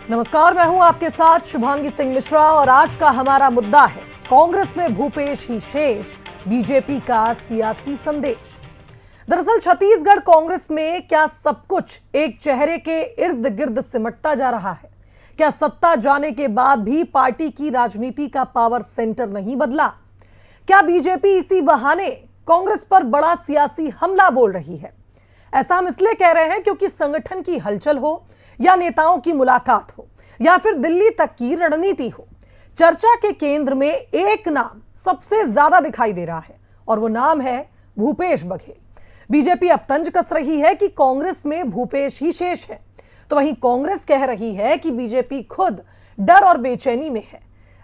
नमस्कार, मैं हूं आपके साथ शुभांगी सिंह मिश्रा और आज का हमारा मुद्दा है कांग्रेस में भूपेश ही शेष, बीजेपी का सियासी संदेश। दरअसल छत्तीसगढ़ कांग्रेस में क्या सब कुछ एक चेहरे के इर्द गिर्द सिमटता जा रहा है? क्या सत्ता जाने के बाद भी पार्टी की राजनीति का पावर सेंटर नहीं बदला? क्या बीजेपी इसी बहाने कांग्रेस पर बड़ा सियासी हमला बोल रही है? ऐसा हम इसलिए कह रहे हैं क्योंकि संगठन की हलचल हो या नेताओं की मुलाकात हो या फिर दिल्ली तक की रणनीति हो, चर्चा के केंद्र में एक नाम सबसे ज्यादा दिखाई दे रहा है और वो नाम है भूपेश बघेल। बीजेपी अब तंज कस रही है कि कांग्रेस में भूपेश ही शेष है, तो वहीं कांग्रेस कह रही है कि बीजेपी खुद डर और बेचैनी में है।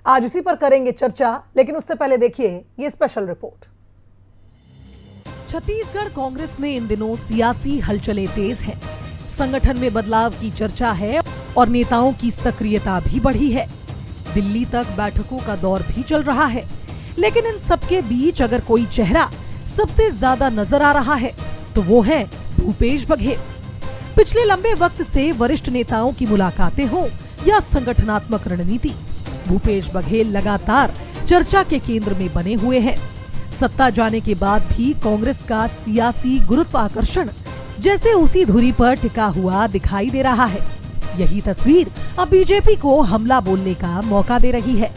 आज उसी पर करेंगे चर्चा, लेकिन उससे पहले देखिए ये स्पेशल रिपोर्ट। छत्तीसगढ़ कांग्रेस में इन दिनों सियासी हलचलें तेज हैं। संगठन में बदलाव की चर्चा है और नेताओं की सक्रियता भी बढ़ी है। दिल्ली तक बैठकों का दौर भी चल रहा है, लेकिन इन सबके बीच अगर कोई चेहरा सबसे ज्यादा नजर आ रहा है तो वो है भूपेश बघेल। पिछले लंबे वक्त से वरिष्ठ नेताओं की मुलाकातें हो या संगठनात्मक रणनीति, भूपेश बघेल लगातार चर्चा के केंद्र में बने हुए हैं। सत्ता जाने के बाद भी कांग्रेस का सियासी गुरुत्वाकर्षण जैसे उसी धुरी पर टिका हुआ दिखाई दे रहा है। यही तस्वीर अब बीजेपी को हमला बोलने का मौका दे रही है।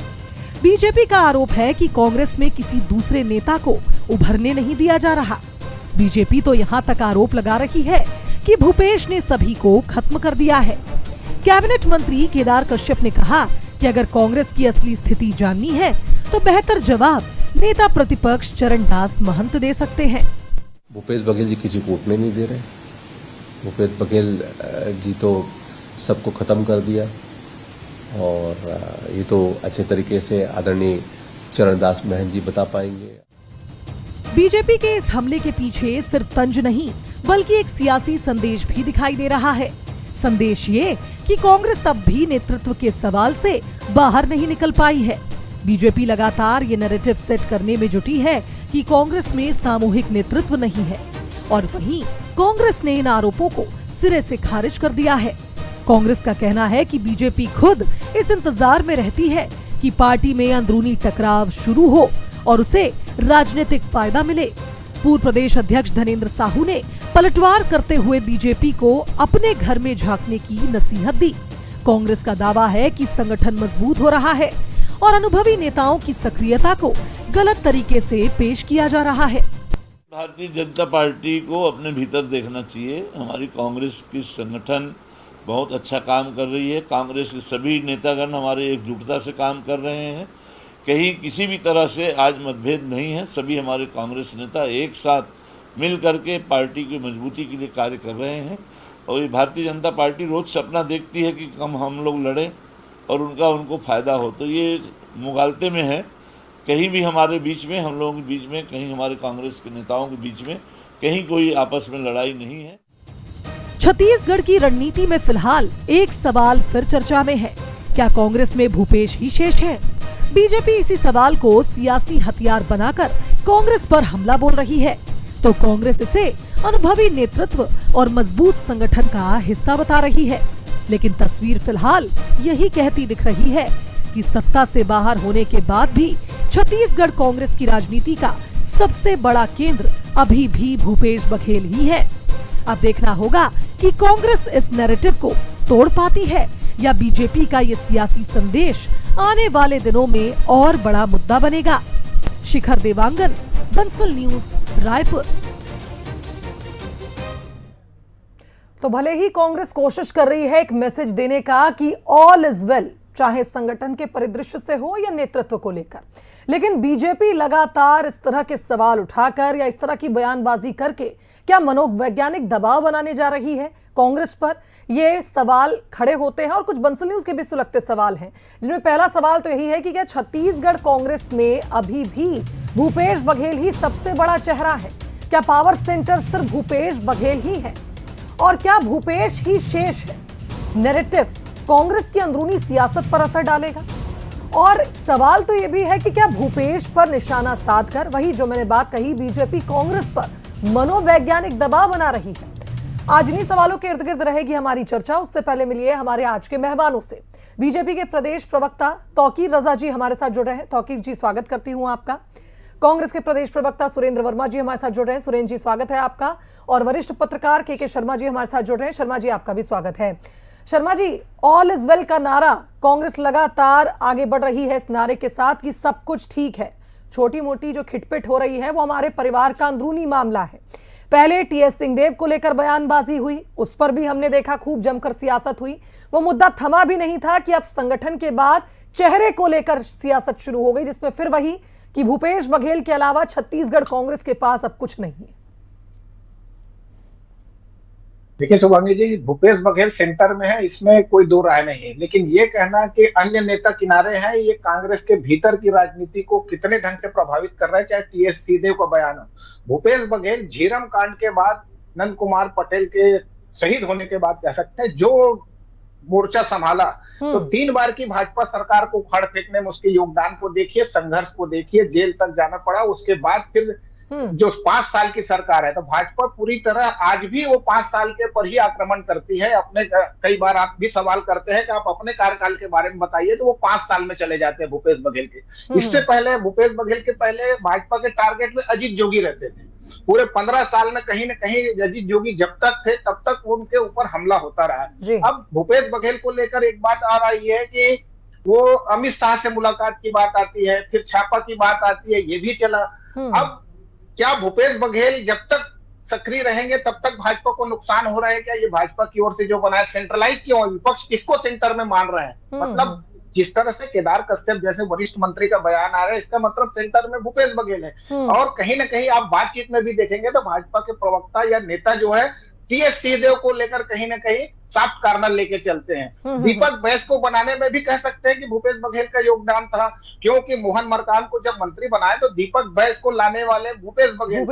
बीजेपी का आरोप है कि कांग्रेस में किसी दूसरे नेता को उभरने नहीं दिया जा रहा। बीजेपी तो यहाँ तक आरोप लगा रही है कि भूपेश ने सभी को खत्म कर दिया है। कैबिनेट मंत्री केदार कश्यप ने कहा कि अगर कांग्रेस की असली स्थिति जाननी है तो बेहतर जवाब नेता प्रतिपक्ष चरणदास महंत दे सकते हैं। भूपेश बघेल जी किसी को उठने नहीं दे रहे। भूपेश बघेल जी तो सबको खत्म कर दिया और ये तो अच्छे तरीके से आदरणीय चरणदास महंत जी बता पाएंगे। बीजेपी के इस हमले के पीछे सिर्फ तंज नहीं बल्कि एक सियासी संदेश भी दिखाई दे रहा है। संदेश ये कि कांग्रेस अब भी नेतृत्व के सवाल से बाहर नहीं निकल पाई है। बीजेपी लगातार ये नैरेटिव सेट करने में जुटी है कि कांग्रेस में सामूहिक नेतृत्व नहीं है और वहीं कांग्रेस ने इन आरोपों को सिरे से खारिज कर दिया है। कांग्रेस का कहना है कि बीजेपी खुद इस इंतजार में रहती है कि पार्टी में अंदरूनी टकराव शुरू हो और उसे राजनीतिक फायदा मिले। पूर्व प्रदेश अध्यक्ष धनेंद्र साहू ने पलटवार करते हुए बीजेपी को अपने घर में झांकने की नसीहत दी। कांग्रेस का दावा है कि संगठन मजबूत हो रहा है और अनुभवी नेताओं की सक्रियता को गलत तरीके से पेश किया जा रहा है। भारतीय जनता पार्टी को अपने भीतर देखना चाहिए। हमारी कांग्रेस की संगठन बहुत अच्छा काम कर रही है। कांग्रेस के सभी नेतागण हमारे एकजुटता से काम कर रहे हैं। कहीं किसी भी तरह से आज मतभेद नहीं है। सभी हमारे कांग्रेस नेता एक साथ मिल करके पार्टी की मजबूती के लिए कार्य कर रहे हैं और ये भारतीय जनता पार्टी रोज सपना देखती है कि कम हम लोग लड़ें और उनको फायदा हो। तो ये मुगालते में है। कहीं भी हमारे बीच में, हम लोगों के बीच में, कहीं हमारे कांग्रेस के नेताओं के बीच में कहीं कोई आपस में लड़ाई नहीं है। छत्तीसगढ़ की रणनीति में फिलहाल एक सवाल फिर चर्चा में है। क्या कांग्रेस में भूपेश ही शेष है? बीजेपी इसी सवाल को सियासी हथियार बनाकर कांग्रेस पर हमला बोल रही है, तो कांग्रेस इसे अनुभवी नेतृत्व और मजबूत संगठन का हिस्सा बता रही है। लेकिन तस्वीर फिलहाल यही कहती दिख रही है कि सत्ता से बाहर होने के बाद भी छत्तीसगढ़ कांग्रेस की राजनीति का सबसे बड़ा केंद्र अभी भी भूपेश बघेल ही है। अब देखना होगा कि कांग्रेस इस नैरेटिव को तोड़ पाती है या बीजेपी का ये सियासी संदेश आने वाले दिनों में और बड़ा मुद्दा बनेगा। शिखर देवांगन, बंसल न्यूज, रायपुर। तो भले ही कांग्रेस कोशिश कर रही है एक मैसेज देने का कि ऑल इज वेल, चाहे संगठन के परिदृश्य से हो या नेतृत्व को लेकर, लेकिन बीजेपी लगातार इस तरह के सवाल उठाकर या इस तरह की बयानबाजी करके क्या मनोवैज्ञानिक दबाव बनाने जा रही है कांग्रेस पर? ये सवाल खड़े होते हैं और कुछ बंसल न्यूज के भी सुलगते सवाल हैं, जिनमें पहला सवाल तो यही है कि क्या छत्तीसगढ़ कांग्रेस में अभी भी भूपेश बघेल ही सबसे बड़ा चेहरा है? क्या पावर सेंटर सिर्फ भूपेश बघेल ही है और क्या भूपेश ही शेष है? नैरेटिव कांग्रेस की अंदरूनी सियासत पर असर डालेगा? और सवाल तो यह भी है कि क्या भूपेश पर निशाना साधकर, वही जो मैंने बात कही, बीजेपी कांग्रेस पर मनोवैज्ञानिक दबाव बना रही है? आज इन्हीं सवालों के इर्द गिर्द रहेगी हमारी चर्चा। उससे पहले मिलिए हमारे आज के मेहमानों से। बीजेपी के प्रदेश प्रवक्ता तौकीर रजा जी हमारे साथ जुड़ रहे हैं। तौकीर जी, स्वागत करती हूं आपका। कांग्रेस के प्रदेश प्रवक्ता सुरेंद्र वर्मा जी हमारे साथ जुड़ रहे हैं। सुरेंद्र जी, स्वागत है आपका। और वरिष्ठ पत्रकार के शर्मा जी हमारे साथ जुड़ रहे हैं। शर्मा जी, आपका भी स्वागत है। Sharma ji, all is well का नारा, कांग्रेस लगातार आगे बढ़ रही है इस नारे के साथ कि सब कुछ ठीक है। छोटी मोटी जो खिटपिट हो रही है वो हमारे परिवार का अंदरूनी मामला है। पहले टीएस सिंहदेव को लेकर बयानबाजी हुई, उस पर भी हमने देखा खूब जमकर सियासत हुई। वो मुद्दा थमा भी नहीं था कि अब संगठन के बाद चेहरे को लेकर सियासत शुरू हो गई, जिसमें फिर वही कि भूपेश बघेल के अलावा छत्तीसगढ़ कांग्रेस के पास अब कुछ नहीं है। देखिए शुभांगी जी, भूपेश बघेल सेंटर में है, इसमें कोई दो राय नहीं है। लेकिन ये कहना कि अन्य नेता किनारे हैं, ये कांग्रेस के भीतर की राजनीति को कितने ढंग से प्रभावित कर रहा है। चाहे टीएस सिंहदेव का बयान हो, भूपेश बघेल झीरम कांड के बाद, नंद कुमार पटेल के शहीद होने के बाद कह सकते हैं जो मोर्चा संभाला, तो 3 बार की भाजपा सरकार को उखाड़ फेंकने में उसके योगदान को देखिए, संघर्ष को देखिए, जेल तक जाना पड़ा। उसके बाद फिर जो 5 साल की सरकार है, तो भाजपा पूरी तरह आज भी वो 5 साल के पर ही आक्रमण करती है। अपने कई बार आप भी सवाल करते हैं कि आप अपने कार्यकाल के बारे में बताइए, तो वो 5 साल में चले जाते हैं भूपेश बघेल के। इससे पहले भूपेश बघेल के पहले भाजपा के टारगेट में अजीत जोगी रहते थे। पूरे 15 साल में कहीं न कहीं अजीत जोगी जब तक थे तब तक उनके ऊपर हमला होता रहा। अब भूपेश बघेल को लेकर एक बात आ रही है कि वो अमित शाह से मुलाकात की बात आती है, फिर छापा की बात आती है, ये भी चला। अब क्या भूपेश बघेल जब तक सक्रिय रहेंगे तब तक भाजपा को नुकसान हो रहा है क्या? ये भाजपा की ओर से जो बनाया सेंट्रलाइज क्यों, विपक्ष किसको सेंटर में मान रहे हैं? मतलब जिस तरह से केदार कश्यप जैसे वरिष्ठ मंत्री का बयान आ रहा है, इसका मतलब सेंटर में भूपेश बघेल है। और कहीं ना कहीं आप बातचीत में भी देखेंगे तो भाजपा के प्रवक्ता या नेता जो है टीएस सिंहदेव को लेकर कहीं ना कहीं साफ कार्नर लेके चलते हैं। दीपक बैस को बनाने में भी कह सकते हैं कि भूपेश बघेल का योगदान था, क्योंकि मोहन मरकाम को जब मंत्री बनाए तो दीपक बैस को लाने वाले भूपेश बघेल।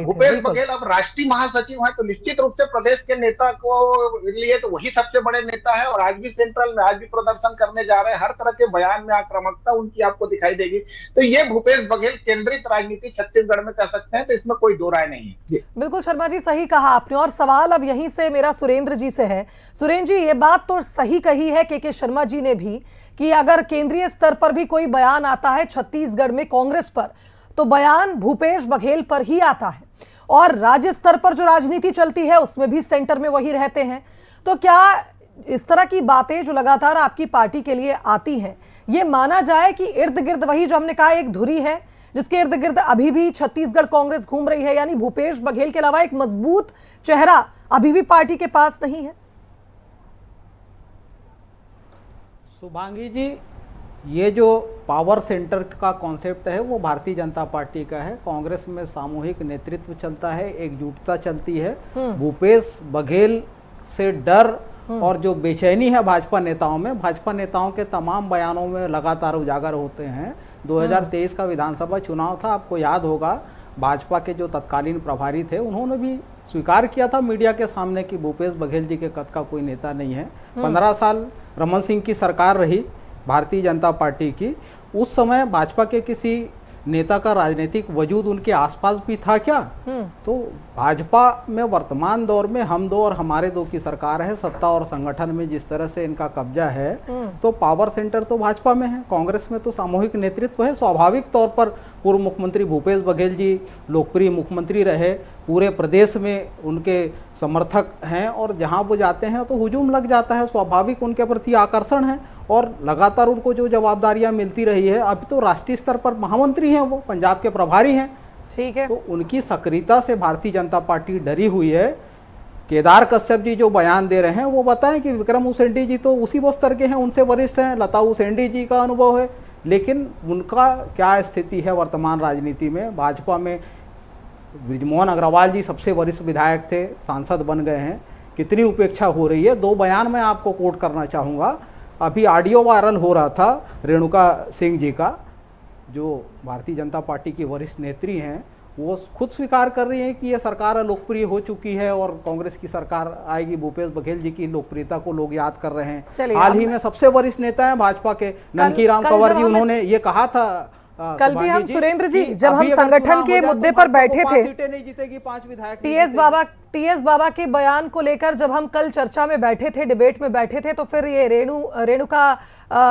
भूपेश बघेल अब राष्ट्रीय महासचिव है, तो निश्चित रूप से प्रदेश के नेता को लिए तो वही सबसे बड़े नेता है। और आज भी सेंट्रल में, आज भी प्रदर्शन करने जा रहे हैं। हर तरह के बयान में आक्रामकता उनकी आपको दिखाई देगी। तो ये भूपेश बघेल केंद्रित राजनीति छत्तीसगढ़ में कह सकते हैं, तो इसमें कोई दो राय नहीं है। बिल्कुल शर्मा जी, सही कहा आपने। और सवाल अब यहीं से मेरा सुरेंद्र जी से है। सुरेंद्र जी, ये बात तो सही कही है के शर्मा जी ने भी कि अगर केंद्रीय स्तर पर भी कोई बयान आता है छत्तीसगढ़ में कांग्रेस पर, तो बयान भूपेश बघेल पर ही आता है। और राज्य स्तर पर जो राजनीति चलती है उसमें भी सेंटर में वही रहते हैं। तो क्या इस तरह की बातें जो लगातार आपकी पार्टी के लिए आती हैं, ये माना जाए कि इर्द गिर्द वही जो हमने कहा एक धुरी है जिसके इर्द गिर्द अभी भी छत्तीसगढ़ कांग्रेस घूम रही है, यानी भूपेश बघेल के अलावा एक मजबूत चेहरा अभी भी पार्टी के पास नहीं है? शुभांगी जी, ये जो पावर सेंटर का कॉन्सेप्ट है वो भारतीय जनता पार्टी का है। कांग्रेस में सामूहिक नेतृत्व चलता है, एकजुटता चलती है। भूपेश बघेल से डर और जो बेचैनी है भाजपा नेताओं में, भाजपा नेताओं के तमाम बयानों में लगातार उजागर होते हैं। 2023 का विधानसभा चुनाव था, आपको याद होगा, भाजपा के जो तत्कालीन प्रभारी थे उन्होंने भी स्वीकार किया था मीडिया के सामने कि भूपेश बघेल जी के कद का कोई नेता नहीं है। 15 साल रमन सिंह की सरकार रही भारतीय जनता पार्टी की, उस समय भाजपा के किसी नेता का राजनीतिक वजूद उनके आसपास भी था क्या? तो भाजपा में वर्तमान दौर में हम दो और हमारे दो की सरकार है। सत्ता और संगठन में जिस तरह से इनका कब्जा है, तो पावर सेंटर तो भाजपा में है, कांग्रेस में तो सामूहिक नेतृत्व है। स्वाभाविक तौर पर पूर्व मुख्यमंत्री भूपेश बघेल जी लोकप्रिय मुख्यमंत्री रहे, पूरे प्रदेश में उनके समर्थक हैं और जहां वो जाते हैं तो हुजूम लग जाता है। स्वाभाविक उनके प्रति आकर्षण है और लगातार उनको जो जवाबदारियां मिलती रही है, अभी तो राष्ट्रीय स्तर पर महामंत्री हैं, वो पंजाब के प्रभारी हैं। ठीक है, तो उनकी सक्रियता से भारतीय जनता पार्टी डरी हुई है। केदार कश्यप जी जो बयान दे रहे हैं वो बताएं कि विक्रम उसेंडी जी तो उसी स्तर के हैं, उनसे वरिष्ठ हैं, लता उसेंडी जी का अनुभव है, लेकिन उनका क्या स्थिति है वर्तमान राजनीति में? भाजपा में बृजमोहन अग्रवाल जी सबसे वरिष्ठ विधायक थे, सांसद बन गए हैं, कितनी उपेक्षा हो रही है? 2 बयान मैं आपको कोट करना चाहूँगा। अभी ऑडियो वायरल हो रहा था रेणुका सिंह जी का, जो भारतीय जनता पार्टी की वरिष्ठ नेत्री हैं, वो खुद स्वीकार कर रही हैं कि ये सरकार लोकप्रिय हो चुकी है और कांग्रेस की सरकार आएगी। भूपेश बघेल जी की लोकप्रियता को लोग याद कर रहे हैं। हाल ही में सबसे वरिष्ठ नेता हैं भाजपा के ननकीराम कंवर जी, उन्होंने ये कहा था कल भी हम सुरेंद्र जी जब हम संगठन के मुद्दे पर बैठे थे, सीटें नहीं जीतेगी, 5 विधायक टीएस बाबा के बयान को लेकर जब हम कल चर्चा में बैठे थे, डिबेट में बैठे थे, तो फिर ये रेणुका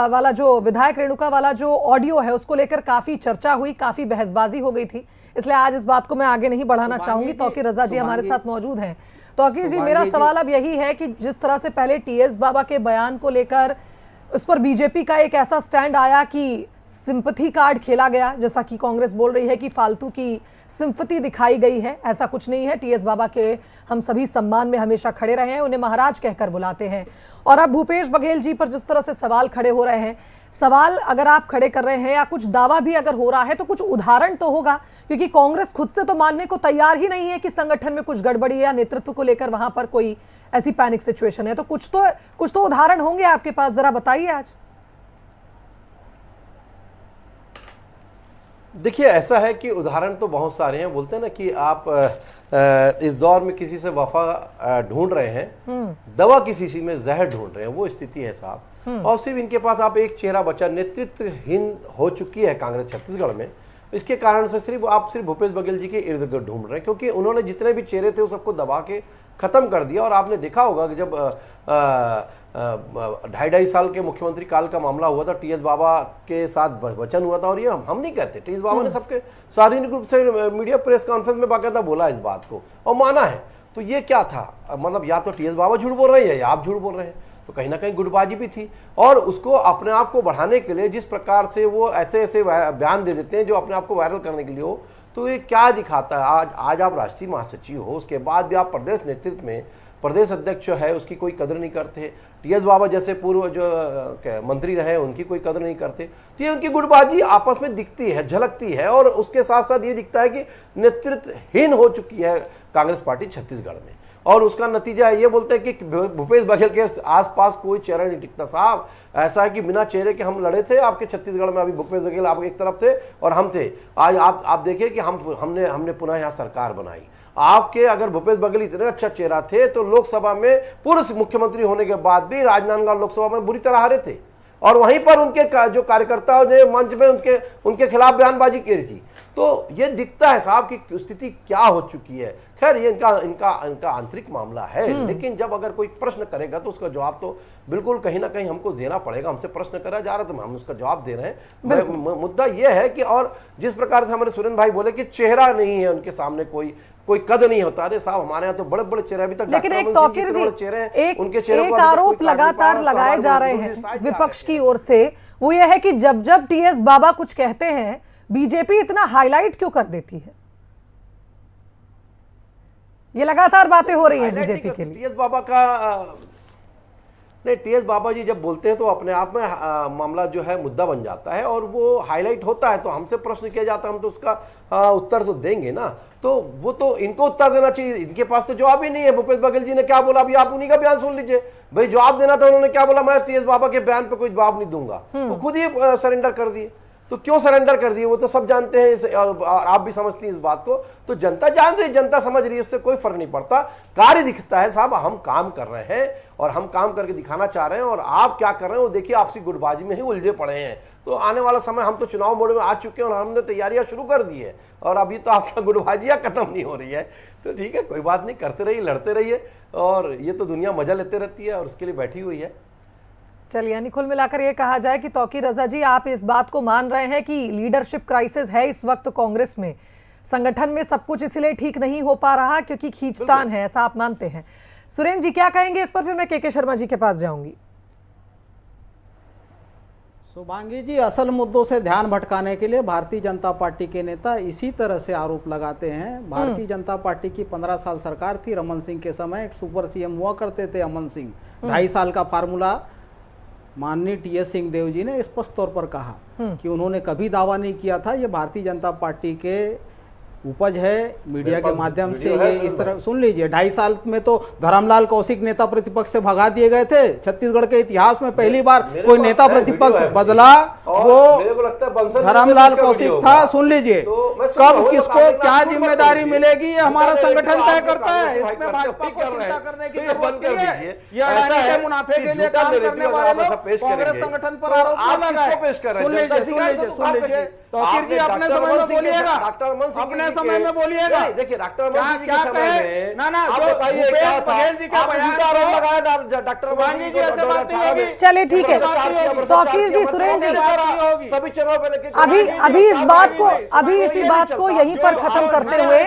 वाला जो विधायक रेणुका वाला जो ऑडियो है उसको लेकर काफी चर्चा हुई, काफी बहसबाजी हो गई थी। इसलिए आज इस बात को मैं आगे नहीं बढ़ाना चाहूंगी। तौकीर रजा जी हमारे साथ मौजूद हैं। तौकीर जी, मेरा सवाल अब यही है कि जिस तरह से पहले टीएस बाबा के बयान को लेकर उस पर बीजेपी का एक ऐसा स्टैंड आया कि सिंपथी कार्ड खेला गया, जैसा कि कांग्रेस बोल रही है कि फालतू की सिंपथी दिखाई गई है, ऐसा कुछ नहीं है। टीएस बाबा के हम सभी सम्मान में हमेशा खड़े रहे हैं, उन्हें महाराज कहकर बुलाते हैं। और अब भूपेश बघेल जी पर जिस तरह से सवाल खड़े हो रहे हैं, सवाल अगर आप खड़े कर रहे हैं या कुछ दावा भी अगर हो रहा है तो कुछ उदाहरण तो होगा, क्योंकि कांग्रेस खुद से तो मानने को तैयार ही नहीं है कि संगठन में कुछ गड़बड़ी है या नेतृत्व को लेकर वहां पर कोई ऐसी पैनिक सिचुएशन है। तो कुछ तो उदाहरण होंगे आपके पास, जरा बताइए आज। देखिए, ऐसा है कि उदाहरण तो बहुत सारे हैं। बोलते हैं ना कि आप इस दौर में किसी से वफा ढूंढ रहे हैं, दवा किसी में जहर ढूंढ रहे हैं, वो स्थिति है साहब। और सिर्फ इनके पास आप एक चेहरा बचा, नेतृत्वहीन हो चुकी है कांग्रेस छत्तीसगढ़ में। इसके कारण से सिर्फ भूपेश बघेल जी के इर्द गिर्द ढूंढ रहे हैं, क्योंकि उन्होंने जितने भी चेहरे थे वो सबको दबा के खत्म कर दिया। और आपने देखा होगा कि जब 2.5 साल के मुख्यमंत्री काल का मामला हुआ था, टीएस बाबा के साथ वचन हुआ था, और ये हम नहीं कहते, टीएस बाबा ने सबके सार्वजनिक रूप से मीडिया प्रेस कॉन्फ्रेंस में बाकायदा बोला इस बात को और माना है। तो ये क्या था, मतलब या तो टीएस बाबा झूठ बोल रहे हैं या आप झूठ बोल रहे हैं, तो कहीं ना कहीं गुटबाजी भी थी। और उसको अपने आप को बढ़ाने के लिए जिस प्रकार से वो ऐसे बयान दे देते हैं जो अपने आप को वायरल करने के लिए हो, तो ये क्या दिखाता है। आज आप राष्ट्रीय महासचिव हो, उसके बाद भी आप प्रदेश नेतृत्व में प्रदेश अध्यक्ष है उसकी कोई कदर नहीं करते। टीएस बाबा जैसे पूर्व जो मंत्री रहे उनकी कोई कदर नहीं करते। तो ये उनकी गुटबाजी आपस में दिखती है, झलकती है। और उसके साथ साथ ये दिखता है कि नेतृत्वहीन हो चुकी है कांग्रेस पार्टी छत्तीसगढ़ में। और उसका नतीजा ये बोलते हैं कि भूपेश बघेल के आसपास कोई चेहरा नहीं टिकता। साहब, ऐसा है कि बिना चेहरे के हम लड़े थे आपके छत्तीसगढ़ में। अभी भूपेश बघेल आप एक तरफ थे और हम थे। आज आप देखिए कि हमने पुनः यहाँ सरकार बनाई। आपके अगर भूपेश बघेल इतने अच्छा चेहरा थे तो लोकसभा में पूर्व मुख्यमंत्री होने के बाद भी राजनांदगांव लोकसभा में बुरी तरह हारे थे, और वहीं पर उनके जो कार्यकर्ताओं ने मंच में उनके खिलाफ बयानबाजी की थी। तो ये दिखता है साहब कि स्थिति क्या हो चुकी है। खैर, ये इनका आंतरिक मामला है, लेकिन जब अगर कोई प्रश्न करेगा तो उसका जवाब तो बिल्कुल कहीं ना कहीं हमको देना पड़ेगा। हमसे प्रश्न करा जा रहा है तो हम उसका जवाब दे रहे हैं। मुद्दा ये है कि, और जिस प्रकार से हमारे सुरेंद्र भाई बोले कि चेहरा नहीं है उनके सामने, कोई कद नहीं होता। अरे साहब, हमारे यहाँ तो बड़े बड़े चेहरे अभी तक, लेकिन एक तौकीर जी, एक आरोप लगातार लगाए जा रहे हैं विपक्ष की ओर से, वो ये है कि जब टीएस बाबा कुछ कहते हैं बीजेपी इतना हाईलाइट क्यों कर देती है। ये लगातार बातें हो रही हैं बीजेपी के लिए। टीएस बाबा का नहीं, टीएस बाबा जी जब बोलते हैं तो अपने आप में मामला जो है मुद्दा बन जाता है और वो हाईलाइट होता है। तो हमसे प्रश्न किया जाता है, हम तो उसका उत्तर तो देंगे ना। तो वो तो इनको उत्तर देना चाहिए, इनके पास तो जवाब ही नहीं है। भूपेश बघेल जी ने क्या बोला, अभी आप उन्हीं का बयान सुन लीजिए। भाई, जवाब देना था, उन्होंने क्या बोला, मैं टीएस बाबा के बयान पे कोई जवाब नहीं दूंगा। वो खुद ही सरेंडर कर दिए। तो क्यों सरेंडर कर दिए, वो तो सब जानते हैं, और आप भी समझती हैं इस बात को। तो जनता जान रही, जनता समझ रही है, इससे कोई फर्क नहीं पड़ता। कार्य दिखता है साहब, हम काम कर रहे हैं और हम काम करके दिखाना चाह रहे हैं। और आप क्या कर रहे हैं वो देखिए, आपसी गुटबाजी में ही उलझे पड़े हैं। तो आने वाला समय, हम तो चुनाव मोड में आ चुके हैं और हमने तैयारियां शुरू कर दी है, और अभी तो आपका गुटबाजियां खत्म नहीं हो रही है। तो ठीक है, कोई बात नहीं, करते रहिए, लड़ते रहिए, और ये तो दुनिया मजा लेते रहती है और उसके लिए बैठी हुई है। चलिए, यानी कुल मिलाकर ये कहा जाए कि तौकीर रजा जी, आप इस बात को मान रहे हैं कि लीडरशिप क्राइसिस है इस वक्त कांग्रेस में, संगठन में सब कुछ इसलिए ठीक नहीं हो पा रहा क्योंकि खींचतान है, ऐसा आप मानते हैं। सुरेंद्र जी क्या कहेंगे इस पर, फिर मैं के शर्मा जी के पास जाऊंगी। शुभांगी जी, असल मुद्दों से ध्यान भटकाने के लिए भारतीय जनता पार्टी के नेता इसी तरह से आरोप लगाते हैं। भारतीय जनता पार्टी की 15 साल सरकार थी, रमन सिंह के समय एक सुपर सीएम हुआ करते थे अमन सिंह। 2.5 साल का फार्मूला माननीय टीएस सिंहदेव जी ने स्पष्ट तौर पर कहा कि उन्होंने कभी दावा नहीं किया था ये भारतीय जनता पार्टी के उपज है मीडिया के माध्यम से। वीडियो है, ये इस तरह सुन लीजिए, 2.5 साल में तो धर्मलाल कौशिक नेता प्रतिपक्ष से भगा दिए गए थे। छत्तीसगढ़ के इतिहास में पहली बार कोई नेता प्रतिपक्ष बदला, वो धर्मलाल कौशिक था। सुन लीजिए, कब किसको क्या जिम्मेदारी मिलेगी ये हमारा संगठन तय करता है। इसमें भाजपा को चिंता करने की जरूरत नहीं है। ये अडानी के मुनाफे के लिए काम करने वाले लोग कांग्रेस संगठन पर आरोप न लगाएं। सुन लीजिए, तौकीर जी अपने समय में बोलिएगा, अपने समय में बोलिएगा। देखिए डॉक्टर क्या कहे ना भूपेश बघेल जी का बयान डॉक्टर वांगी जी ऐसे बात नहीं होगी। चलिए ठीक है, तौकीर जी, सुरेंद्र जी, सभी चैनलों पे लेके अभी इसी बात को यहीं पर खत्म करते हुए,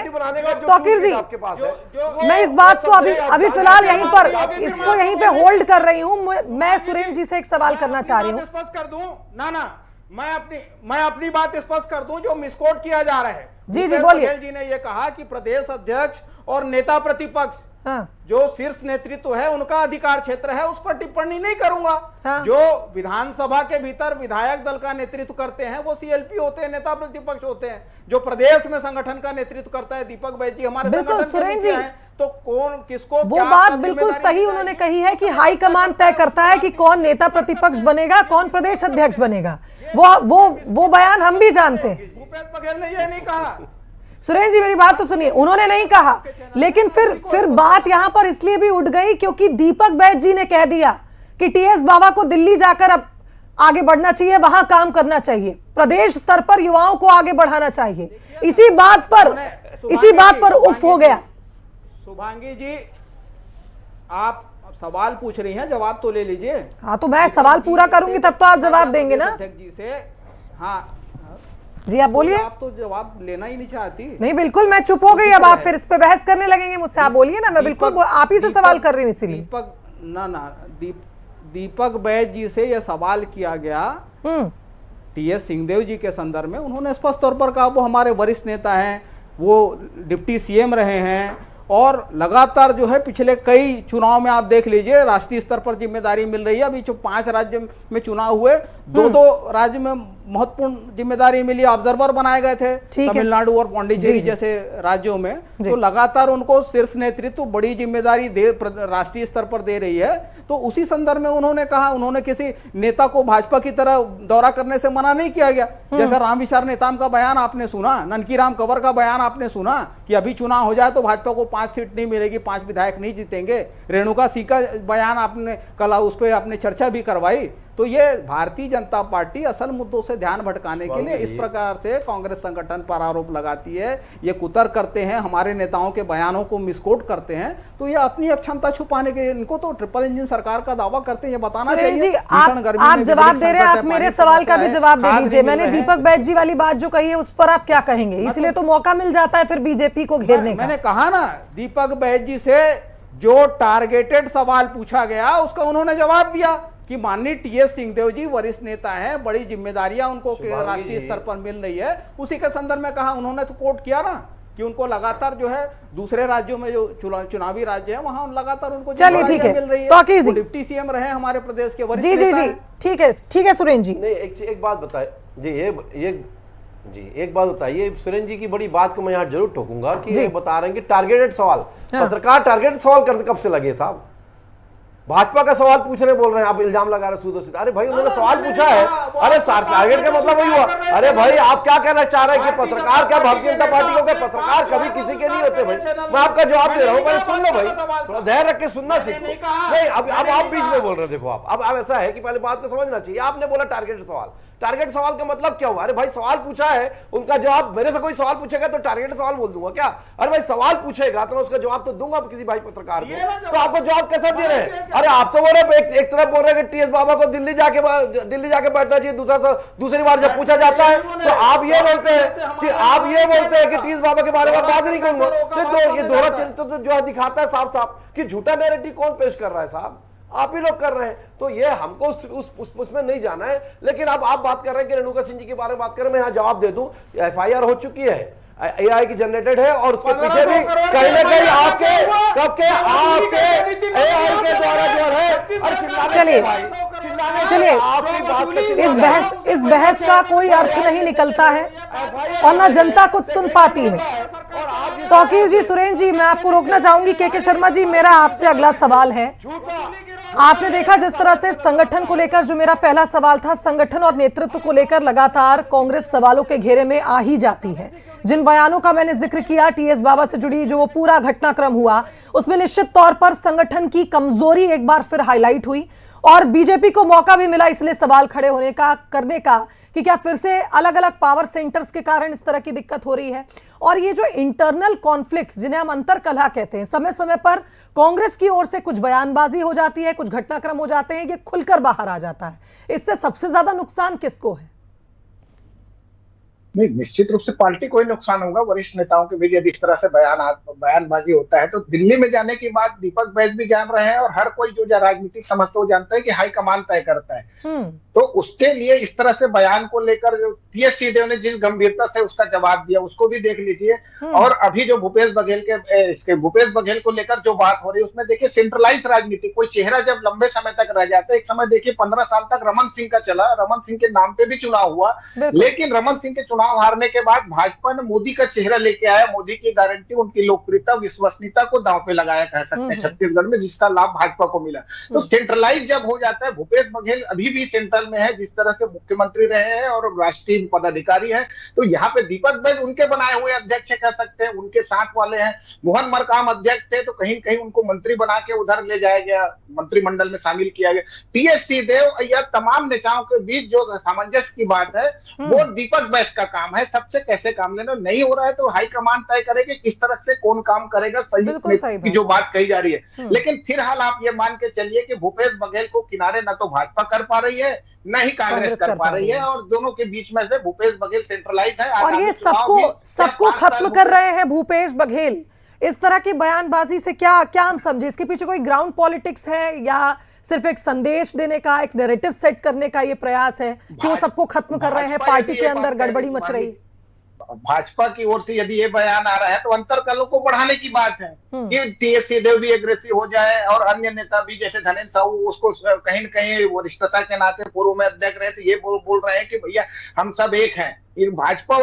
तौकीर जी, मैं इस बात को अभी फिलहाल यहीं पर इसको यहीं पे होल्ड कर रही हूँ। मैं सुरेंद्र जी से एक सवाल करना चाह रही हूँ। स्पष्ट कर दूं ना मैं अपनी बात स्पष्ट कर दूं, जो मिसकोट किया जा रहा है। जी बोलिए। बघेल जी ने यह कहा कि प्रदेश अध्यक्ष और नेता प्रतिपक्ष जो शीर्ष नेतृत्व है उनका अधिकार क्षेत्र है, उस पर टिप्पणी नहीं करूंगा। जो विधानसभा के भीतर विधायक दल का नेतृत्व करते हैं वो सीएलपी होते हैं, नेता प्रतिपक्ष होते हैं। जो प्रदेश में संगठन का नेतृत्व करता है दीपक बैज जी हमारे संगठन के नीचे हैं। तो कौन किसको वो बात बिल्कुल सही उन्होंने कही है कि हाईकमान तय करता है कि कौन नेता प्रतिपक्ष बनेगा, कौन प्रदेश अध्यक्ष बनेगा। वो बयान हम भी जानते हैं। भूपेश बघेल ने यह नहीं कहा। सुरेंद्र जी, मेरी बात तो सुनिए, उन्होंने नहीं कहा, लेकिन फिर बात यहां पर इसलिए भी उठ गई क्योंकि दीपक बैज जी ने कह दिया कि टीएस बाबा को दिल्ली जाकर अब आगे बढ़ना चाहिए, वहां काम करना चाहिए, प्रदेश स्तर पर युवाओं को आगे बढ़ाना चाहिए। इसी बात पर उफ हो गया। शुभांगी जी, आप सवाल पूछ रही हैं, जवाब तो ले लीजिए। हाँ, तो मैं सवाल पूरा करूंगी तब तो आप जवाब देंगे ना। अध्यक्ष जी से हाँ जी, आप बोलिए। आप तो जवाब लेना ही नहीं चाहती। नहीं, बिल्कुल मैं चुप हो गई। अब आप फिर इस पे बहस करने लगेंगे मुझसे। आप बोलिए ना, मैं बिल्कुल आप ही से सवाल कर रही हूँ इसीलिए। दीपक बैज जी से यह सवाल किया गया टीएस सिंहदेव जी के संदर्भ में। उन्होंने स्पष्ट तौर पर कहा वो हमारे वरिष्ठ नेता हैं, वो डिप्टी सीएम रहे हैं और लगातार जो है पिछले कई चुनाव में आप देख लीजिए राष्ट्रीय स्तर पर जिम्मेदारी मिल रही है। अभी जो 5 राज्य में चुनाव हुए, 2 राज्य में महत्वपूर्ण जिम्मेदारी मिली, ऑब्जर्वर बनाए गए थे तमिलनाडु और पौंडीचेरी जैसे राज्यों में। तो लगातार उनको शीर्ष नेतृत्व बड़ी जिम्मेदारी राष्ट्रीय स्तर पर दे रही है। तो उसी संदर्भ में उन्होंने कहा, उन्होंने किसी नेता को भाजपा की तरह दौरा करने से मना नहीं किया गया। जैसा रामविचार नेताम का बयान आपने सुना, ननकीराम कंवर का बयान आपने सुना कि अभी चुनाव हो जाए तो भाजपा को 5 सीट नहीं मिलेगी, 5 विधायक नहीं जीतेंगे। रेणुका सिंह का बयान आपने कल उस पर आपने चर्चा भी करवाई। तो ये भारतीय जनता पार्टी असल मुद्दों से ध्यान भटकाने के लिए इस प्रकार से कांग्रेस संगठन पर आरोप लगाती है। ये कुतर करते हैं, हमारे नेताओं के बयानों को मिसकोट करते हैं। तो ये अपनी अक्षमता छुपाने के, इनको तो ट्रिपल इंजन सरकार का दावा करते हैं, ये बताना चाहिए। आप जवाब दे रहे हैं, आप मेरे सवाल का भी जवाब दे दीजिए। मैंने दीपक बैज जी वाली बात जो कही है उस पर आप क्या कहेंगे? इसलिए तो मौका मिल जाता है फिर बीजेपी को घेरने का। मैंने कहा ना, दीपक बैज जी से जो टारगेटेड सवाल पूछा गया उसका उन्होंने जवाब दिया कि माननीय टीएस सिंहदेव जी वरिष्ठ नेता हैं, बड़ी जिम्मेदारियां उनको राष्ट्रीय स्तर पर मिल रही है। उसी के संदर्भ में कहा, उन्होंने तो कोट किया ना कि उनको लगातार जो है दूसरे राज्यों में जो चुनावी राज्य है वहां लगातार उनको जिम्मेदारियां मिल रही है। वो डिप्टी सीएम रहे हमारे प्रदेश के वरिष्ठ नेता हैं। ठीक है सुरेंद्र जी। नहीं, एक बात बताए जी, एक बात बताइए सुरेंद्र जी की बड़ी बात को मैं यहाँ जरूर ठोकूंगा कि ये बता रहे हैं कि टारगेटेड सवाल, पत्रकार टारगेटेड सवाल करते कब से लगे साहब? भाजपा का सवाल पूछने बोल रहे हैं आप, इल्जाम लगा रहे सूदो सीधा। अरे भाई उन्होंने सवाल पूछा है, अरे टारगेट का मतलब वही हुआ। अरे भाई आप क्या कहना चाह रहे हैं कि पत्रकार क्या भारतीय जनता पार्टी को? पत्रकार कभी किसी के नहीं होते भाई। मैं आपका जवाब दे रहा हूँ, भाई सुन लो भाई, थोड़ा धैर्य रख के सुनना सीखो। नहीं अब आप बीच में बोल रहे हैं। देखो अब ऐसा है कि पहले बात को समझना चाहिए। आपने बोला टारगेटेड सवाल, टारगेट सवाल का मतलब क्या हुआ? अरे भाई सवाल पूछा है, उनका जवाब, मेरे से कोई सवाल पूछेगा तो टारगेट सवाल बोल दूंगा क्या? अरे भाई सवाल पूछेगा तो मैं उसका जवाब तो दूंगा किसी भाई पत्रकार को। तो आपको जवाब कैसे दे रहे हैं? अरे आप तो बोल रहे एक तरफ बोल रहे हैं कि टीएस बाबा को दिल्ली जाके बैठना चाहिए, दूसरी बार जब पूछा जाता है तो आप ये बोलते हैं कि टीएस बाबा के बारे में बात नहीं करूंगा। तो ये दोहरा चरित्र तो जो दिखाता है साफ साफ कि झूठा नैरेटिव कौन पेश कर रहा है साहब? आप ही लोग कर रहे हैं। तो ये हमको उसमें नहीं जाना है। लेकिन अब आप बात कर रहे हैं कि रेणुका सिंह जी के बारे में बात करें, मैं यहाँ जवाब दे दूं, एफआईआर हो चुकी है, एआई की जनरेटेड है और उसके पीछे भी कहीं ना कहीं आपके एआई के द्वारा जो है। चलिए इस बहस का कोई अर्थ नहीं निकलता है और ना जनता कुछ सुन पाती है। तौकीर जी, सुरेंद्र जी, मैं आपको रोकना चाहूंगी। के शर्मा जी, मेरा आपसे अगला सवाल है। आपने देखा जिस तरह से संगठन को लेकर, जो मेरा पहला सवाल था, संगठन और नेतृत्व को लेकर लगातार कांग्रेस सवालों के घेरे में आ ही जाती है। जिन बयानों का मैंने जिक्र किया टीएस बाबा से जुड़ी, जो वो पूरा घटनाक्रम हुआ, उसमें निश्चित तौर पर संगठन की कमजोरी एक बार फिर हाईलाइट हुई और बीजेपी को मौका भी मिला इसलिए सवाल खड़े होने का, करने का, कि क्या फिर से अलग अलग पावर सेंटर्स के कारण इस तरह की दिक्कत हो रही है। और ये जो इंटरनल कॉन्फ्लिक्ट्स, जिन्हें हम अंतरकलह कहते हैं, समय समय पर कांग्रेस की ओर से कुछ बयानबाजी हो जाती है, कुछ घटनाक्रम हो जाते हैं, ये खुलकर बाहर आ जाता है। इससे सबसे ज्यादा नुकसान किसको है? नहीं, निश्चित रूप से पार्टी को ही नुकसान होगा। वरिष्ठ नेताओं के बीच यदि इस तरह से बयानबाजी होता है तो दिल्ली में जाने की बात दीपक बैज भी जान रहे हैं और हर कोई जो राजनीतिक समझता वो जानता है कि हाईकमान तय करता है। तो उसके लिए इस तरह से बयान को लेकर टीएस सिंहदेव ने जिस गंभीरता से उसका जवाब दिया उसको भी देख लीजिए। और अभी जो भूपेश बघेल को लेकर जो बात हो रही है उसमें देखिए सेंट्रलाइज राजनीति, कोई चेहरा जब लंबे समय तक रह जाता है, एक समय देखिए 15 साल तक रमन सिंह का चला, रमन सिंह के नाम पे भी चुनाव हुआ, लेकिन रमन सिंह के चुनाव हारने के बाद भाजपा ने मोदी का चेहरा लेके आया, मोदी की गारंटी, उनकी लोकप्रियता, विश्वसनीयता को दांव पे लगाया कह सकते हैं छत्तीसगढ़ में, जिसका लाभ भाजपा को मिला। तो सेंट्रलाइज जब हो जाता है, भूपेश बघेल अभी भी सेंट्रल में है, जिस तरह से मुख्यमंत्री रहे हैं और राष्ट्रीय पदाधिकारी है, तो यहाँ पे दीपक बैज उनके बनाए हुए अध्यक्ष कह सकते हैं, उनके साथ वाले हैं। मोहन मरकाम अध्यक्ष थे तो कहीं कहीं उनको मंत्री बना के उधर ले जाया गया, मंत्रिमंडल में शामिल किया गया। टीएस सिंहदेव या तमाम नेताओं के बीच जो सामंजस्य की बात है वो दीपक बैज का काम है। सबसे कैसे काम लेना, नहीं हो रहा है तो हाईकमान तय करेगी किस तरह से कौन काम करेगा, संयुक्त की जो बात कही जा रही है। लेकिन फिलहाल आप ये मान के चलिए कि भूपेश बघेल को किनारे ना तो भाजपा कर पा रही है न ही कांग्रेस कर पा रही है, और दोनों के बीच में से भूपेश बघेल सेंट्रलाइज है। और ये सबको खत्म कर रहे हैं भूपेश बघेल। इस तरह की बयानबाजी से क्या क्या हम समझे, इसके पीछे कोई ग्राउंड पॉलिटिक्स है या सिर्फ एक संदेश देने का, एक नैरेटिव सेट करने का ये प्रयास है कि वो सबको खत्म कर रहे हैं, पार्टी के अंदर गड़बड़ी मच रही है? भाजपा की ओर से यदि ये बयान आ रहा है तो अंतरकलों को बढ़ाने की बात है कि टीएस सिंहदेव भी एग्रेसिव हो जाए और अन्य नेता भी, जैसे धनेन्द्र साहू उसको कहीं न कहीं वरिष्ठता के नाते पूर्व में अध्यक्ष रहे, तो ये बोल रहे हैं कि भैया हम सब एक हैं। ये भाजपा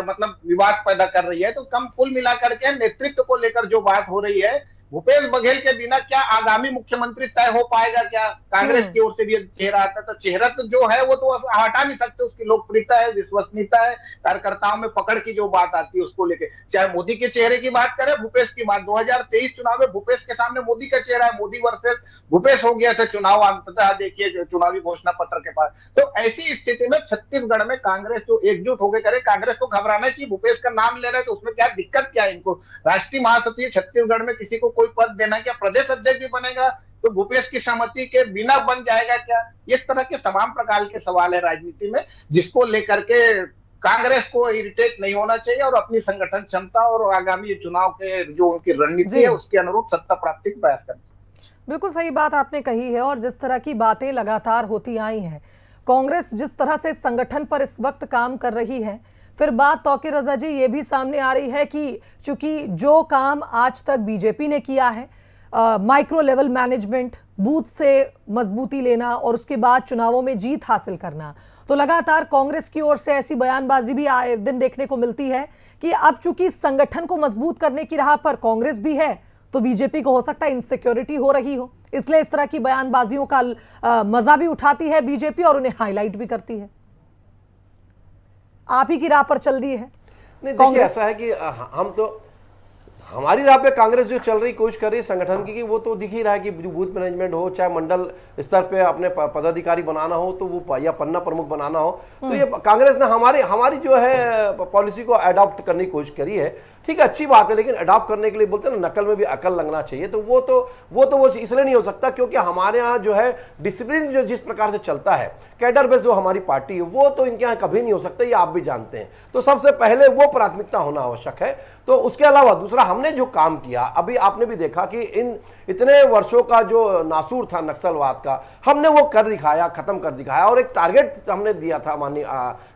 मतलब विवाद पैदा कर रही है। तो कम कुल मिलाकर के नेतृत्व को लेकर जो बात हो रही है, भूपेश बघेल के बिना क्या आगामी मुख्यमंत्री तय हो पाएगा? क्या कांग्रेस की ओर से भी चेहरा आता है तो चेहरा तो जो है वो तो हटा नहीं सकते, उसकी लोकप्रियता है, विश्वसनीयता है, कार्यकर्ताओं में पकड़ की जो बात आती है उसको लेके। चाहे मोदी के चेहरे की बात करें, भूपेश की बात, 2023 चुनाव में भूपेश के सामने मोदी का चेहरा है, मोदी वर्सेस भूपेश हो गया था चुनाव, अंततः देखिए चुनावी घोषणा पत्र के पास। तो ऐसी स्थिति में छत्तीसगढ़ में कांग्रेस जो एकजुट होकर करे, कांग्रेस को घबराना की भूपेश का नाम ले रहे हैं तो उसमें क्या दिक्कत क्या है इनको? राष्ट्रीय महासचिव छत्तीसगढ़ में किसी को कोई पद देना, क्या प्रदेश अध्यक्ष भी बनेगा तो भूपेश की सहमति के बिना बन जाएगा क्या? इस तरह के तमाम प्रकार के सवाल है राजनीति में, जिसको लेकर के कांग्रेस को इरिटेट नहीं होना चाहिए और अपनी संगठन क्षमता और आगामी चुनाव के जो उनकी रणनीति है उसके अनुरूप सत्ता प्राप्ति का प्रयास करना। बिल्कुल सही बात आपने कही है। और जिस तरह की बातें लगातार होती आई हैं, कांग्रेस जिस तरह से संगठन पर इस वक्त काम कर रही है, फिर बात तौकीर रजा जी ये भी सामने आ रही है कि चूंकि जो काम आज तक बीजेपी ने किया है, माइक्रो लेवल मैनेजमेंट, बूथ से मजबूती लेना और उसके बाद चुनावों में जीत हासिल करना, तो लगातार कांग्रेस की ओर से ऐसी बयानबाजी भी आए दिन देखने को मिलती है कि अब चूंकि संगठन को मजबूत करने की राह पर कांग्रेस भी है, तो बीजेपी को हो सकता है इनसिक्योरिटी हो रही हो, इसलिए इस तरह की बयानबाजियों का मजा भी उठाती है बीजेपी और उन्हें हाईलाइट भी करती है। आप ही की राह पर चल दी है? नहीं, देखिए ऐसा है कि हम तो हमारी राह पे कांग्रेस जो चल रही कोशिश कर रही है संगठन की, वो तो दिख ही रहा है कि जो बूथ मैनेजमेंट हो, चाहे मंडल स्तर पे अपने पदाधिकारी बनाना हो तो वो, या पन्ना प्रमुख बनाना हो, तो ये कांग्रेस ने हमारी जो है पॉलिसी को अडॉप्ट करने की कोशिश करी है। ठीक है, अच्छी बात है, लेकिन अडॉप्ट करने के लिए बोलते हैं ना, नकल में भी अकल लगना चाहिए। तो वो इसलिए नहीं हो सकता क्योंकि हमारे यहाँ जो है डिसिप्लिन जो जिस प्रकार से चलता है, कैडर बेस जो हमारी पार्टी है, वो तो इनके यहाँ कभी नहीं हो सकता, ये आप भी जानते हैं। तो सबसे पहले वो प्राथमिकता होना आवश्यक है। तो उसके अलावा दूसरा, हमने जो काम किया, अभी आपने भी देखा कि इन इतने वर्षों का जो नासूर था नक्सलवाद का, हमने वो कर दिखाया, खत्म कर दिखाया। और एक टारगेट हमने दिया था माननीय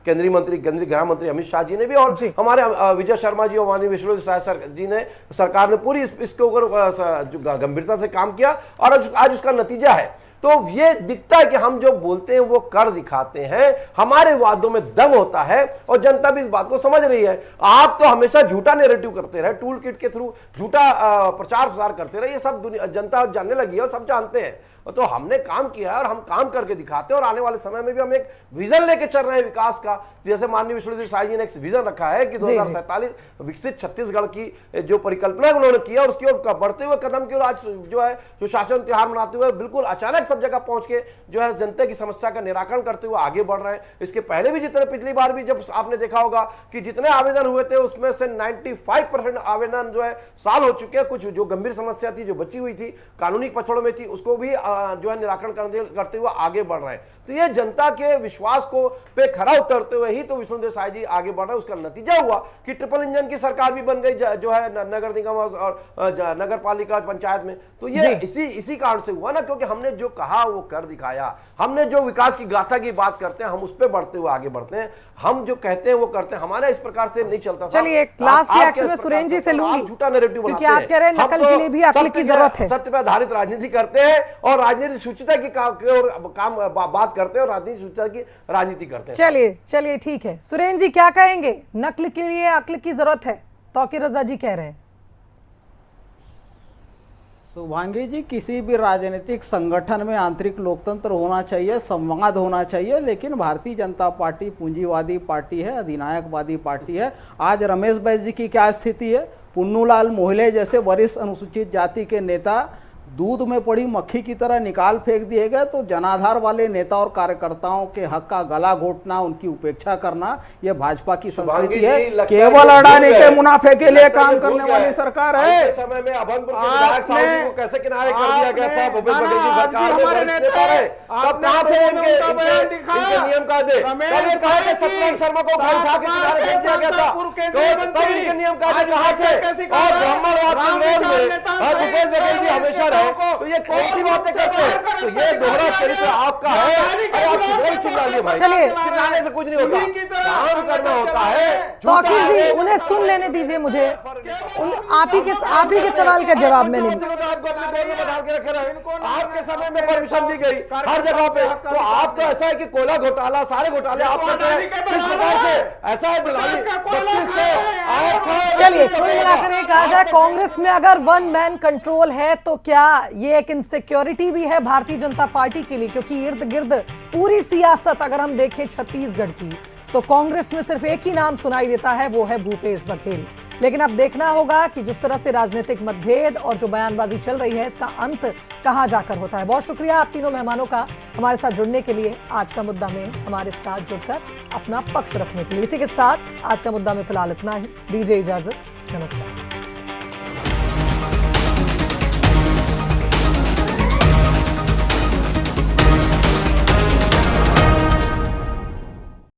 केंद्रीय मंत्री, केंद्रीय गृह मंत्री अमित शाह जी ने भी, और हमारे विजय शर्मा जी और माननीय विष्णु सर जी ने, सरकार ने पूरी इसके ऊपर गंभीरता से काम किया और आज उसका नतीजा है। तो ये दिखता है कि हम जो बोलते हैं वो कर दिखाते हैं, हमारे वादों में दम होता है और जनता भी इस बात को समझ रही है। आप तो हमेशा झूठा नैरेटिव करते रहे, टूल किट के थ्रू झूठा प्रचार प्रसार करते रहे, ये सब दुनिया जनता जानने लगी है और सब जानते हैं। तो हमने काम किया है और हम काम करके दिखाते हैं और आने वाले समय में भी हम एक विजन लेके चल रहे हैं विकास का। जैसे माननीय विष्णुदेव साई जी ने एक विजन रखा है कि 2047 विकसित छत्तीसगढ़ की जो परिकल्पना उन्होंने किया और उसकी ओर बढ़ते हुए कदम की ओर आज जो है जो शासन त्योहार मनाते हुए बिल्कुल अचानक सब जगह पहुंच के जो है जनता की समस्या का निराकरण करते हुए आगे बढ़ रहे हैं। इसके पहले भी जितने पिछली बार भी जब आपने देखा होगा कि जितने आवेदन हुए थे उसमें से 95% आवेदन जो है साल हो चुके हैं। कुछ जो गंभीर समस्या थी जो बची हुई थी कानूनी पछड़ों में थी उसको भी जो है निराकरण करते हुए आगे बढ़ रहे हैं। तो ये जनता के विश्वास को पे खरा उतरते हुए ही तो विष्णुदेव साई जी आगे बढ़ रहे हैं। उसका नतीजा हुआ कि ट्रिपल इंजन की सरकार भी बन गई जो है नगर निगम और नगर पालिका पंचायत में। तो ये इसी कारण से हुआ ना, क्योंकि हमने जो कहा वो कर दिखाया। हमने जो विकास की गाथा की बात करते हैं हम उस पर बढ़ते हुए आगे बढ़ते हैं, हम जो कहते हैं वो करते हैं। हमारा इस प्रकार से नहीं चलता। चलिए एक लास्ट रिएक्शन में सुरेंद्र जी से लूंगी, झूठा नैरेटिव क्योंकि आप कह रहे हैं नकल के लिए भी अक्ल की जरूरत है। सत्य पर आधारित राजनीति करते हैं और राजनीति सूचिता की काम बात करते हैं और राजनीति सूचिता की राजनीति करते हैं। चलिए ठीक है। सुरेंद्र जी क्या कहेंगे? नकल के लिए अक्ल की जरूरत है, तौकीर रजा जी कह रहे हैं। शुभांगी जी, किसी भी राजनीतिक संगठन में आंतरिक लोकतंत्र होना चाहिए, संवाद होना चाहिए, लेकिन भारतीय जनता पार्टी पूंजीवादी पार्टी है, अधिनायकवादी पार्टी है। आज रमेश बैस जी की क्या स्थिति है? पुन्नूलाल मोहले जैसे वरिष्ठ अनुसूचित जाति के नेता दूध में पड़ी मक्खी की तरह निकाल फेंक दिए गए। तो जनाधार वाले नेता और कार्यकर्ताओं के हक का गला घोटना, उनकी उपेक्षा करना, यह भाजपा की संस्कृति है। केवल अडानी के मुनाफे के लिए काम करने वाली सरकार है। समय में अभनपुर के विधायक साहू जी को कैसे किनारे कर दिया गया था भूपेश बघेल की सरकार में वरिष्ठ नेता रहे, तब कहां थे इनके नियम कायदे? कब ये कहा कि सत्यनारायण शर्मा को उठा के किनारे भेज दिया गया था? तब इनके नियम कायदे कहां थे? और ब्राह्मणवाद के विरोध में भूपेश बघेल जी हमेशा रहे। तो ये कौन सी बातें करते हैं? तो ये दोहरा चरित्र आपका है। आप किधर चिल्लाइए भाई, चलिए चिल्लाने से कुछ नहीं होता, काम करना होता है। तौकीर जी उन्हें सुन लेने दीजिए मुझे। आप ही के सवाल का जवाब मैं नहीं। आपके समय में परमिशन दी गई हर जगह पे, तो आप तो ऐसा है कि कोयला घोटाला सारे घोटाले आप करते हैं। किस प्रकार से ऐसा है दिलाली 32 से आप। चलिए कुल मिलाकर ये कहा जाए, कांग्रेस में अगर वन मैन कंट्रोल है तो क्या ये एक इनसिक्योरिटी भी है भारतीय जनता पार्टी के लिए? क्योंकि इर्द गिर्द पूरी सियासत अगर हम देखें छत्तीसगढ़ की तो कांग्रेस में सिर्फ एक ही नाम सुनाई देता है, वो है भूपेश बघेल। लेकिन अब देखना होगा कि जिस तरह से राजनीतिक मतभेद और जो बयानबाजी चल रही है इसका अंत कहां जाकर होता है। बहुत शुक्रिया आप तीनों मेहमानों का हमारे साथ जुड़ने के लिए, आज का मुद्दा में हमारे साथ जुड़कर अपना पक्ष रखने के लिए। इसी के साथ आज का मुद्दा में फिलहाल इतना ही। दीजिए इजाजत, नमस्कार।